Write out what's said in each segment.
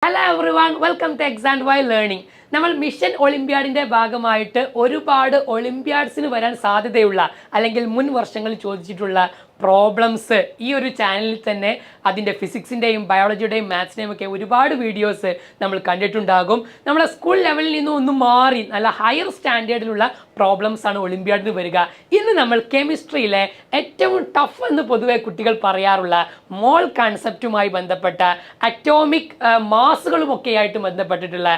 Hello everyone, welcome to X and Y learning. നമ്മൾ mission ഒളിമ്പ്യാഡിൻ്റെ ഭാഗമായിട്ട് ഒരുപാട് ഒളിമ്പ്യാഡ്സിന് വരാൻ സാധ്യതയുള്ള അല്ലെങ്കിൽ മുൻ വർഷങ്ങളിൽ ചോദിച്ചിട്ടുള്ള പ്രോബ്ലംസ് ഈ ഒരു ചാനലിൽ തന്നെ അതിൻ്റെ ഫിസിക്സിൻ്റെയും ബയോളജിയുടെയും മാത്സിൻ്റെയും ഒക്കെ ഒരുപാട് വീഡിയോസ് നമ്മൾ കണ്ടിട്ടുണ്ടാകും. നമ്മളെ സ്കൂൾ ലെവലിൽ നിന്നും ഒന്ന് മാറി നല്ല ഹയർ സ്റ്റാൻഡേർഡിലുള്ള പ്രോബ്ലംസ് ആണ് ഒളിമ്പ്യാഡിന് വരിക. ഇന്ന് നമ്മൾ കെമിസ്ട്രിയിലെ ഏറ്റവും ടഫ് എന്ന് പൊതുവെ കുട്ടികൾ പറയാറുള്ള മോൾ കൺസെപ്റ്റുമായി ബന്ധപ്പെട്ട അറ്റോമിക് മാസുകളുമൊക്കെ ആയിട്ട് ബന്ധപ്പെട്ടിട്ടുള്ള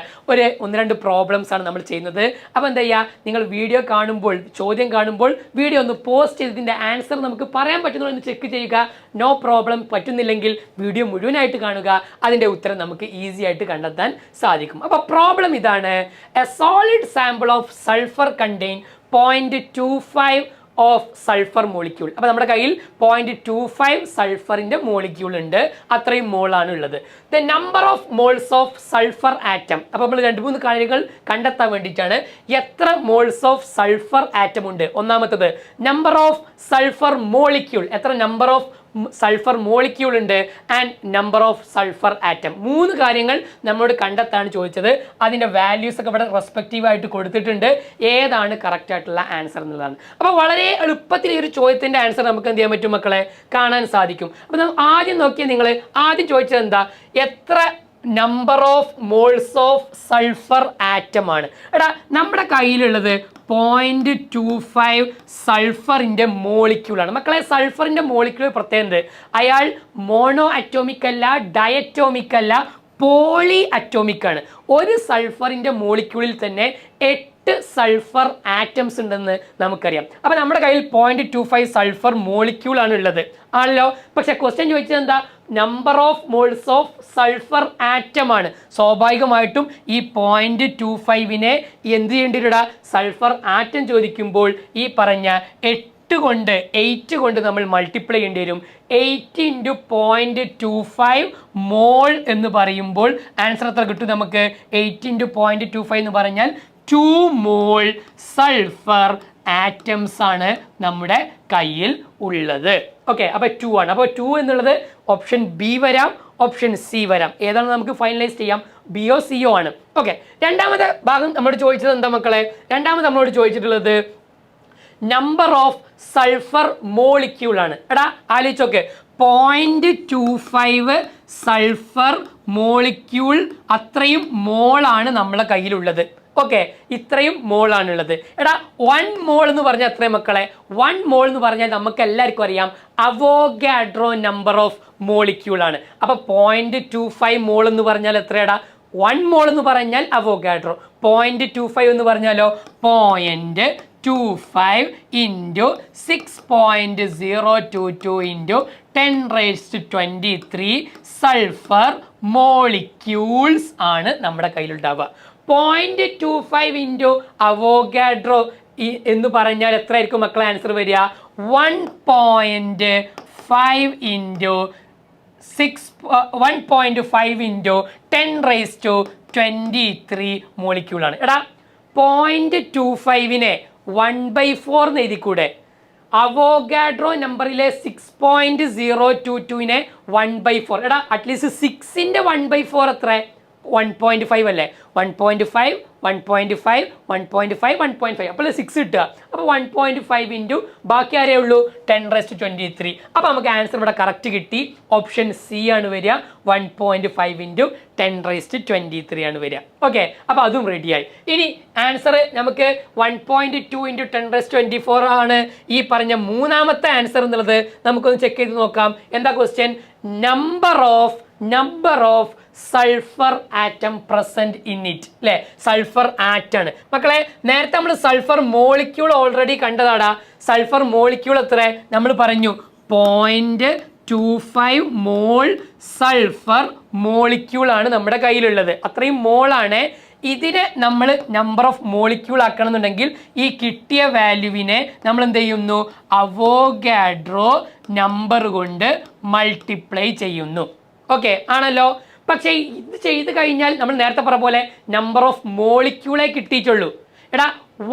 ഒന്ന് രണ്ട് പ്രോബ്ലംസ് ആണ് നമ്മൾ ചെയ്യുന്നത്. അപ്പോൾ എന്താ ചെയ്യുക, നിങ്ങൾ വീഡിയോ കാണുമ്പോൾ, ചോദ്യം കാണുമ്പോൾ വീഡിയോ ഒന്ന് പോസ്റ്റ് ചെയ്തതിൻ്റെ ആൻസർ നമുക്ക് പറയാൻ പറ്റുന്നതെന്ന് ചെക്ക് ചെയ്യുക. No problem. പറ്റുന്നില്ലെങ്കിൽ വീഡിയോ മുഴുവനായിട്ട് കാണുക, അതിൻ്റെ ഉത്തരം നമുക്ക് ഈസി ആയിട്ട് കണ്ടെത്താൻ സാധിക്കും. അപ്പോൾ പ്രോബ്ലം ഇതാണ്: A solid sample of sulphur contain 0.25 of sulphur molecule. അപ്പോൾ നമ്മുടെ കയ്യിൽ 0.25 സൾഫറിൻ്റെ മോളിക്യൂൾ ഉണ്ട്, അത്രയും മോളാണ് ഉള്ളത്. The number of moles of sulphur atom. അപ്പോൾ നമ്മൾ 2-3 കാര്യങ്ങൾ കണ്ടെത്താൻ വേണ്ടിയിട്ടാണ്. എത്ര മോൾസ് ഓഫ് സൾഫർ ആറ്റം ഉണ്ട്? ഒന്നാമത്തത് നമ്പർ ഓഫ് സൾഫർ മോളിക്യൂൾ, എത്ര നമ്പർ ഓഫ് സൾഫർ മോളിക്യൂൾ ഉണ്ട്, and number of sulphur atom. 3 കാര്യങ്ങൾ നമ്മളോട് കണ്ടെത്താണ് ചോദിച്ചത്. അതിൻ്റെ വാല്യൂസ് ഒക്കെ ഇവിടെ റെസ്പെക്റ്റീവ് ആയിട്ട് കൊടുത്തിട്ടുണ്ട്. ഏതാണ് കറക്റ്റ് ആയിട്ടുള്ള ആൻസർ എന്നുള്ളതാണ്. അപ്പോൾ വളരെ എളുപ്പത്തിൽ ഈ ഒരു ചോദ്യത്തിൻ്റെ ആൻസർ നമുക്ക് എന്ത് ചെയ്യാൻ പറ്റും മക്കളെ? കാണാൻ സാധിക്കും. അപ്പോൾ നമ്മൾ ആദ്യം നോക്കിയാൽ, നിങ്ങൾ ആദ്യം ചോദിച്ചത് എന്താ? എത്ര number of moles of sulphur atom ആണ്. എടാ, നമ്മുടെ കയ്യിലുള്ളത് 0.25 സൾഫറിൻ്റെ മോളിക്യൂളാണ് മക്കളെ. സൾഫറിൻ്റെ മോളിക്യൂൾ പ്രത്യേകത, അയാൾ മോണോ അറ്റോമിക് അല്ല, ഡയറ്റോമിക് അല്ല, പോളി അറ്റോമിക് ആണ്. ഒരു സൾഫറിൻ്റെ മോളിക്യൂളിൽ തന്നെ 8 സൾഫർ ആറ്റംസ് ഉണ്ടെന്ന് നമുക്കറിയാം. അപ്പോൾ നമ്മുടെ കയ്യിൽ 0.25 സൾഫർ മോളിക്യൂൾ ആണ് ഉള്ളത് ആണല്ലോ. പക്ഷെ ക്വസ്റ്റ്യൻ ചോദിച്ചത് എന്താ? Number of moles of sulphur atom ആണ്. സ്വാഭാവികമായിട്ടും ഈ 0.25നെ എന്ത് ചെയ്യേണ്ടി വരും? സൾഫർ ആറ്റം ചോദിക്കുമ്പോൾ ഈ പറഞ്ഞ 8 കൊണ്ട് നമ്മൾ മൾട്ടിപ്ലൈ ചെയ്യേണ്ടി വരും. 8 × 0.25 മോൾ എന്ന് പറയുമ്പോൾ ആൻസർ എത്ര കിട്ടും നമുക്ക്? 8 × 0.25 എന്ന് പറഞ്ഞാൽ 2 മോൾ സൾഫർ ആറ്റംസ് ആണ് നമ്മുടെ കയ്യിൽ ഉള്ളത്. ഓക്കെ, അപ്പോൾ 2 ആണ്. അപ്പോൾ 2 എന്നുള്ളത് ഓപ്ഷൻ ബി വരാം, ഓപ്ഷൻ സി വരാം. ഏതാണ് നമുക്ക് ഫൈനലൈസ് ചെയ്യാം? ബിയോ സിയോ ആണ്. ഓക്കെ, രണ്ടാമത്തെ ഭാഗം നമ്മളോട് ചോദിച്ചത് എന്താ മക്കളെ? രണ്ടാമത് നമ്മളോട് ചോദിച്ചിട്ടുള്ളത് നമ്പർ ഓഫ് സൾഫർ മോളിക്യൂൾ ആണ്. എടാ ആലോചിച്ചോക്കെ, 0.25 സൾഫർ മോളിക്യൂൾ, അത്രയും മോളാണ് നമ്മളെ കയ്യിലുള്ളത്. ഓക്കെ, ഇത്രയും മോളാണുള്ളത്. എടാ, 1 മോൾ എന്ന് പറഞ്ഞാൽ എത്ര മക്കളെ? 1 മോൾ എന്ന് പറഞ്ഞാൽ നമുക്ക് എല്ലാവർക്കും അറിയാം അവോഗാഡ്രോ നമ്പർ ഓഫ് മോളിക്യൂൾ ആണ്. അപ്പോൾ 0.25 മോൾ എന്ന് പറഞ്ഞാൽ എത്രയാടാ? 1 മോൾ എന്ന് പറഞ്ഞാൽ അവോഗാഡ്രോ. 0.25 എന്ന് പറഞ്ഞാലോ 0.25 × 6.022 × 10⁻23 സൾഫർ മോളിക്യൂൾസ് ആണ് നമ്മുടെ കയ്യിലുണ്ടാവുക. 0.25 × അവോഗാഡ്രോ എന്ന് പറഞ്ഞാൽ എത്ര ആയിരിക്കും മക്കളെ ആൻസർ വരിക? 1.5 × 10⁻23 മോളിക്യൂളാണ്. എടാ, 0.25നെ 1/4 എന്ന് എഴുതിക്കൂടെ? അവോഗാഡ്രോ നമ്പറിലെ 6.022നെ 1/4. എടാ, അറ്റ്ലീസ്റ്റ് 6ൻ്റെ 1/4 എത്ര? 1.5 അല്ലേ? 1.5 1.5 1.5 1.5 അപ്പോൾ 6 കിട്ടുക. അപ്പോൾ 1.5 × ബാക്കി ആരേ ഉള്ളൂ? 10⁻23. അപ്പോൾ നമുക്ക് ആൻസർ ഇവിടെ കറക്റ്റ് കിട്ടി. ഓപ്ഷൻ സി ആണ് വരിക. 1.5 × 10⁻23 ആണ് വരിക. ഓക്കെ, അപ്പോൾ അതും റെഡിയായി. ഇനി ആൻസർ നമുക്ക് 1.2 × 10⁻24 ആണ് ഈ പറഞ്ഞ മൂന്നാമത്തെ ആൻസർ എന്നുള്ളത്. നമുക്കൊന്ന് ചെക്ക് ചെയ്ത് നോക്കാം. എന്താ question? Number of sulphur atom present in it. അല്ലേ, സൾഫർ ആറ്റാണ് മക്കളെ. നേരത്തെ നമ്മൾ സൾഫർ മോളിക്യൂൾ ഓൾറെഡി കണ്ടതാടാ. സൾഫർ മോളിക്യൂൾ എത്ര നമ്മൾ പറഞ്ഞു? 0.25 മോൾ സൾഫർ മോളിക്യൂൾ ആണ് നമ്മുടെ കയ്യിലുള്ളത്. അത്രയും മോളാണ്. ഇതിനെ നമ്മൾ നമ്പർ ഓഫ് മോളിക്യൂൾ ആക്കണം എന്നുണ്ടെങ്കിൽ ഈ കിട്ടിയ വാല്യൂവിനെ നമ്മൾ എന്ത് ചെയ്യുന്നു? അവോഗാഡ്രോ നമ്പർ കൊണ്ട് മൾട്ടിപ്ലൈ ചെയ്യുന്നു. ഓക്കെ ആണല്ലോ. പക്ഷേ ഇത് ചെയ്ത് കഴിഞ്ഞാൽ നമ്മൾ നേരത്തെ പറഞ്ഞ പോലെ നമ്പർ ഓഫ് മോളിക്യൂളെ കിട്ടിയിട്ടുള്ളൂ. എടാ,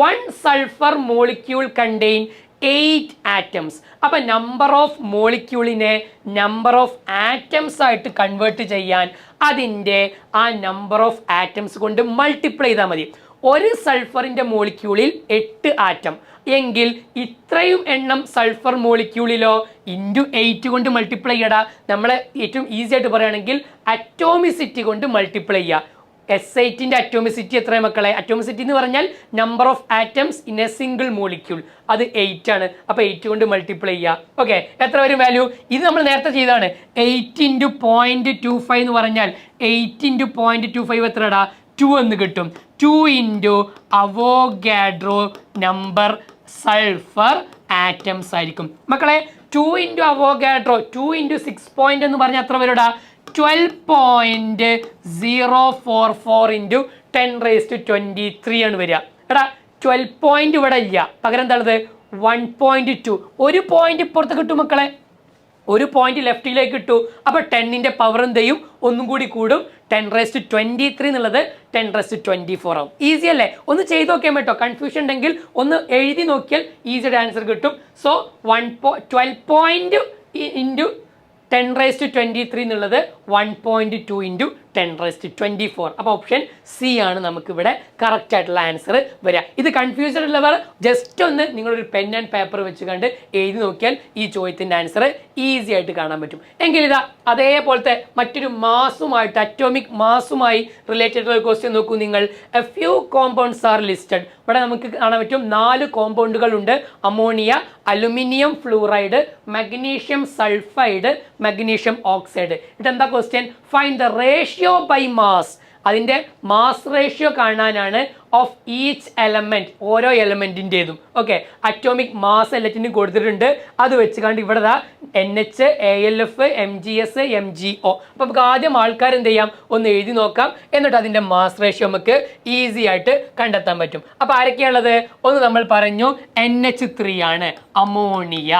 1 സൾഫർ മോളിക്യൂൾ കണ്ടെയ്ൻ 8 atoms. അപ്പോൾ നമ്പർ ഓഫ് മോളിക്യൂളിനെ നമ്പർ ഓഫ് ആറ്റംസ് ആയിട്ട് കൺവേർട്ട് ചെയ്യാൻ അതിൻ്റെ ആ നമ്പർ ഓഫ് ആറ്റംസ് കൊണ്ട് മൾട്ടിപ്ലൈ ചെയ്താൽ മതി. ഒരു സൾഫറിൻ്റെ മോളിക്യൂളിൽ 8 ആറ്റം എങ്കിൽ ഇത്രയും എണ്ണം സൾഫർ മോളിക്യൂളിലോ ഇൻറ്റു 8 കൊണ്ട് മൾട്ടിപ്ലൈ ചെയ്യടാ. നമ്മൾ ഏറ്റവും ഈസി ആയിട്ട് പറയുകയാണെങ്കിൽ അറ്റോമിസിറ്റി കൊണ്ട് മൾട്ടിപ്ലൈ ചെയ്യുക. S8ൻ്റെ അറ്റോമിസിറ്റി എത്രയാണ് മക്കളെ? അറ്റോമിസിറ്റി എന്ന് പറഞ്ഞാൽ number of atoms in A single molecule, അത് 8 ആണ്. അപ്പോൾ 8 കൊണ്ട് മൾട്ടിപ്ലൈ ചെയ്യുക. ഓക്കെ, എത്ര വരും വാല്യൂ? ഇത് നമ്മൾ നേരത്തെ ചെയ്താണ്. 8 × 0.25 എന്ന് പറഞ്ഞാൽ 8 × 0.25 എത്രടാ? 2 എന്ന് കിട്ടും. 2 × അവോഗാഡ്രോ നമ്പർ സൾഫർ ആറ്റംസ് ആയിരിക്കും മക്കളെ. 2 × അവോഗാഡ്രോ 2 × 6 എന്ന് പറഞ്ഞാൽ എത്ര വരൂടാ? 12.044 × 10⁻23 ആണ് വരിക. എടാ 12 ഇവിടെ ഇല്ല, പകരം എന്താണത്? 1.2. ഒരു പോയിന്റ് ഇപ്പുറത്ത് കിട്ടും മക്കളെ, ഒരു പോയിന്റ് ലെഫ്റ്റിലേക്ക് ഇട്ടു. അപ്പോൾ 10ന്റെ പവർ എന്ത് ചെയ്യും? ഒന്നും കൂടി കൂടും. 10⁻23 എന്നുള്ളത് 10⁻24 ആവും. ഈസി അല്ലേ? ഒന്ന് ചെയ്ത് നോക്കിയാൽ കേട്ടോ. കൺഫ്യൂഷൻ ഉണ്ടെങ്കിൽ ഒന്ന് എഴുതി നോക്കിയാൽ ഈസിയുടെ ആൻസർ കിട്ടും. സോ 12 × 10⁻23 എന്നുള്ളത് 1.2 × 10⁻24. അപ്പോൾ ഓപ്ഷൻ സി ആണ് നമുക്കിവിടെ കറക്റ്റ് ആയിട്ടുള്ള ആൻസർ വരിക. ഇത് കൺഫ്യൂസ്ഡ് ഉള്ളവർ ജസ്റ്റ് ഒന്ന് നിങ്ങളൊരു പെൻ ആൻഡ് പേപ്പർ വെച്ച് കണ്ട് എഴുതി നോക്കിയാൽ ഈ ചോദ്യത്തിൻ്റെ ആൻസർ ഈസി ആയിട്ട് കാണാൻ പറ്റും. എങ്കിൽ ഇതാ അതേപോലത്തെ മറ്റൊരു മാസുമായിട്ട്, അറ്റോമിക് മാസുമായി റിലേറ്റഡ് ഒരു ക്വസ്റ്റ്യൻ നോക്കൂ നിങ്ങൾ. A few compounds are listed. ഇവിടെ നമുക്ക് കാണാൻ പറ്റും 4 കോമ്പൗണ്ടുകൾ ഉണ്ട്. Ammonia, aluminium fluoride, magnesium sulphide, magnesium oxide. ഇതെന്താ question? Find the ratio by mass. അതിൻ്റെ മാസ് റേഷ്യോ കാണാനാണ് ഓഫ് ഈച്ച് എലമെന്റ്, ഓരോ എലമെന്റിൻ്റെതും. ഓക്കെ, അറ്റോമിക് മാസ് എല്ലാറ്റിനും കൊടുത്തിട്ടുണ്ട്. അത് വെച്ച് കണ്ട് ഇവിടെ NH, ALF, MgS, MgO. അപ്പോൾ നമുക്ക് ആദ്യം ആൾക്കാർ എന്ത് ചെയ്യാം? ഒന്ന് എഴുതി നോക്കാം. എന്നിട്ട് അതിൻ്റെ മാസ് റേഷ്യോ നമുക്ക് ഈസി ആയിട്ട് കണ്ടെത്താൻ പറ്റും. അപ്പോൾ ആരൊക്കെയാണുള്ളത്? ഒന്ന് നമ്മൾ പറഞ്ഞു NH3 ആണ്, അമോണിയ.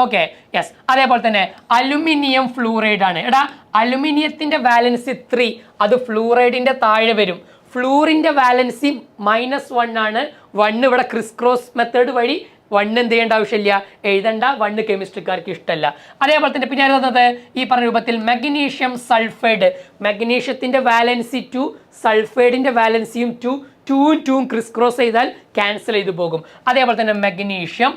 Okay, yes. അതേപോലെ തന്നെ അലുമിനിയം ഫ്ലൂറൈഡ് ആണ്. എടാ അലുമിനിയത്തിൻ്റെ വാലൻസി 3, അത് ഫ്ലൂറൈഡിൻ്റെ താഴെ വരും. ഫ്ലൂറിൻ്റെ വാലൻസി -1 ആണ്. 1 ഇവിടെ ക്രിസ് ക്രോസ് മെത്തേഡ് വഴി 1 എന്ത് ചെയ്യേണ്ട ആവശ്യമില്ല, എഴുതണ്ട. 1 കെമിസ്ട്രിക്കാർക്ക് ഇഷ്ടമല്ല. അതേപോലെ തന്നെ പിന്നെ ആയിരുന്നത് ഈ പറഞ്ഞ രൂപത്തിൽ മഗ്നീഷ്യം സൾഫൈഡ്. മഗ്നീഷ്യത്തിൻ്റെ വാലൻസി 2, സൾഫൈഡിൻ്റെ വാലൻസിയും 2, 2 2 ക്രിസ് ക്രോസ് ചെയ്താൽ ക്യാൻസൽ ചെയ്തു പോകും. അതേപോലെ തന്നെ മഗ്നീഷ്യം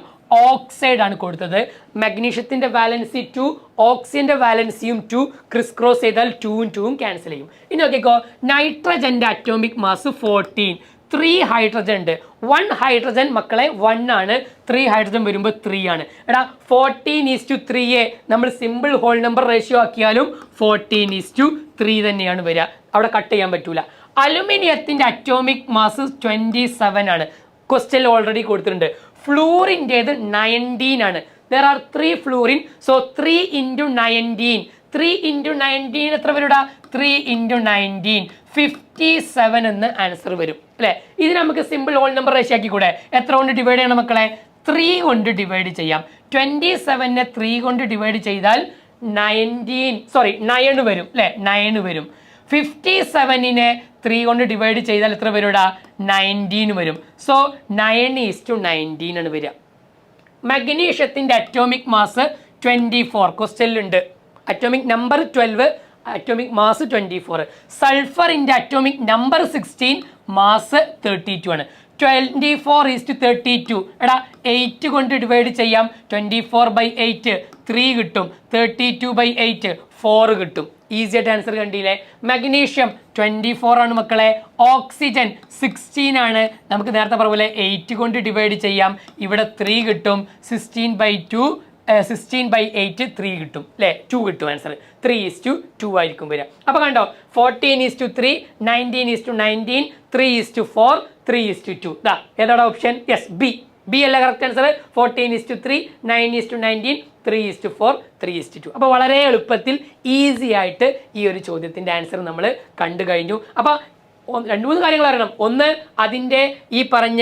ഓക്സൈഡ് ആണ് കൊടുത്തത്. മഗ്നീഷ്യത്തിൻ്റെ വാലൻസി 2, ഓക്സിജൻ്റെ വാലൻസിയും 2, ക്രിസ് ക്രോസ് ചെയ്താൽ 2 2 ക്യാൻസൽ ചെയ്യും. ഇനി നോക്കിക്കോ, നൈട്രജൻ്റെ അറ്റോമിക് മാസ് 14. 3 ഹൈഡ്രജൻ ഉണ്ട്. 1 ഹൈഡ്രജൻ മക്കളെ 1 ആണ്. 3 ഹൈഡ്രജൻ വരുമ്പോൾ 3 ആണ്. എടാ 14:3 നമ്മൾ സിമ്പിൾ ഹോൾ നമ്പർ റേഷ്യോ ആക്കിയാലും 14:3 തന്നെയാണ് വരിക. അവിടെ കട്ട് ചെയ്യാൻ പറ്റൂല. അലുമിനിയത്തിൻ്റെ അറ്റോമിക് മാസ് 27 ആണ്. ക്വസ്റ്റ്യൻ ഓൾറെഡി കൊടുത്തിട്ടുണ്ട്. ഫ്ലൂറിൻ്റേത് 19 ആണ്. There are 3 fluorine. So 3 × 19. 3 × 19 എത്ര വരൂടാ? 3 × 19 57 എന്ന് ആൻസർ വരും അല്ലേ? ഇത് നമുക്ക് സിമ്പിൾ ഹോൾ നമ്പർ റേഷ്യോ ആക്കി കൂടെ. എത്ര കൊണ്ട് ഡിവൈഡ് ചെയ്യണം മക്കളെ? 3 കൊണ്ട് ഡിവൈഡ് ചെയ്യാം. 27നെ 3 കൊണ്ട് ഡിവൈഡ് ചെയ്താൽ 9 വരും അല്ലേ? 9 വരും. 57നെ 3 കൊണ്ട് ഡിവൈഡ് ചെയ്താൽ എത്ര വരൂടാ? 19 വരും. സോ 9:19 ആണ് വരിക. മഗ്നീഷ്യത്തിൻ്റെ അറ്റോമിക് മാസ് 24 ക്വസ്റ്റ്യനിലുണ്ട്. Atomic number 12, atomic mass 24. സൾഫറിൻ്റെ അറ്റോമിക് നമ്പർ 16, മാസ് 32 ആണ്. 24:32. എടാ 8 കൊണ്ട് ഡിവൈഡ് ചെയ്യാം. 24/8 3 കിട്ടും. 32/8 4 കിട്ടും. ഈസി ആയിട്ട് ആൻസർ കണ്ടില്ലേ? മഗ്നീഷ്യം 24 ആണ് മക്കളെ. ഓക്സിജൻ 16 ആണ്. നമുക്ക് നേരത്തെ പറഞ്ഞ പോലെ 8 കൊണ്ട് ഡിവൈഡ് ചെയ്യാം. ഇവിടെ 3 കിട്ടും. 16/8 3 കിട്ടും അല്ലേ? 2 കിട്ടും ആൻസർ. 3:2 ആയിരിക്കും വരിക. അപ്പോൾ കണ്ടോ, 14:3, 19:19, 3:4, 3:2. ദാ ഏതാണ് ഓപ്ഷൻ? യെസ്, ബി അല്ല കറക്റ്റ് ആൻസർ. 14:3, 9:19, 3:4, 3:2. അപ്പോൾ വളരെ എളുപ്പത്തിൽ ഈസി ആയിട്ട് ഈ ഒരു ചോദ്യത്തിൻ്റെ ആൻസർ നമ്മൾ കണ്ടു കഴിഞ്ഞു. അപ്പോൾ 2-3 കാര്യങ്ങൾ അറിയണം. ഒന്ന്, അതിൻ്റെ ഈ പറഞ്ഞ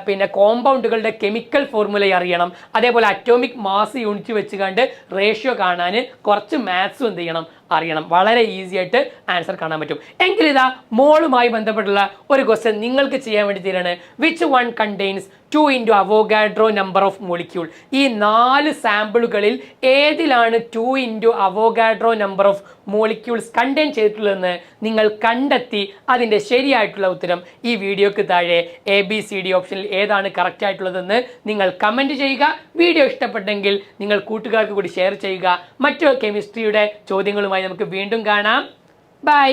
പിന്നെ കോമ്പൗണ്ടുകളുടെ കെമിക്കൽ ഫോർമുല അറിയണം. അതേപോലെ അറ്റോമിക് മാസ് യൂണിറ്റ് വെച്ച് കണ്ട് റേഷ്യോ കാണാൻ കുറച്ച് മാത്സും എന്ത് ചെയ്യണം, അറിയണം. വളരെ ഈസി ആയിട്ട് ആൻസർ കാണാൻ പറ്റും. എങ്കിൽ ഇതാ മോളുമായി ബന്ധപ്പെട്ടുള്ള ഒരു ക്വസ്റ്റ്യൻ നിങ്ങൾക്ക് ചെയ്യാൻ വേണ്ടി തരാണ്. Which one contains 2 into Avogadro number of molecule. ഈ 4 സാമ്പിളുകളിൽ ഏതിലാണ് 2 into Avogadro number of molecules contain ചെയ്തിട്ടുള്ളതെന്ന് നിങ്ങൾ കണ്ടെത്തി അതിൻ്റെ ശരിയായിട്ടുള്ള ഉത്തരം ഈ വീഡിയോക്ക് താഴെ ABCD ഓപ്ഷനിൽ ഏതാണ് കറക്റ്റ് ആയിട്ടുള്ളതെന്ന് നിങ്ങൾ കമൻറ്റ് ചെയ്യുക. വീഡിയോ ഇഷ്ടപ്പെട്ടെങ്കിൽ നിങ്ങൾ കൂട്ടുകാർക്ക് കൂടി ഷെയർ ചെയ്യുക. മറ്റു കെമിസ്ട്രിയുടെ ചോദ്യങ്ങളുമായി നമുക്ക് വീണ്ടും കാണാം. ബൈ.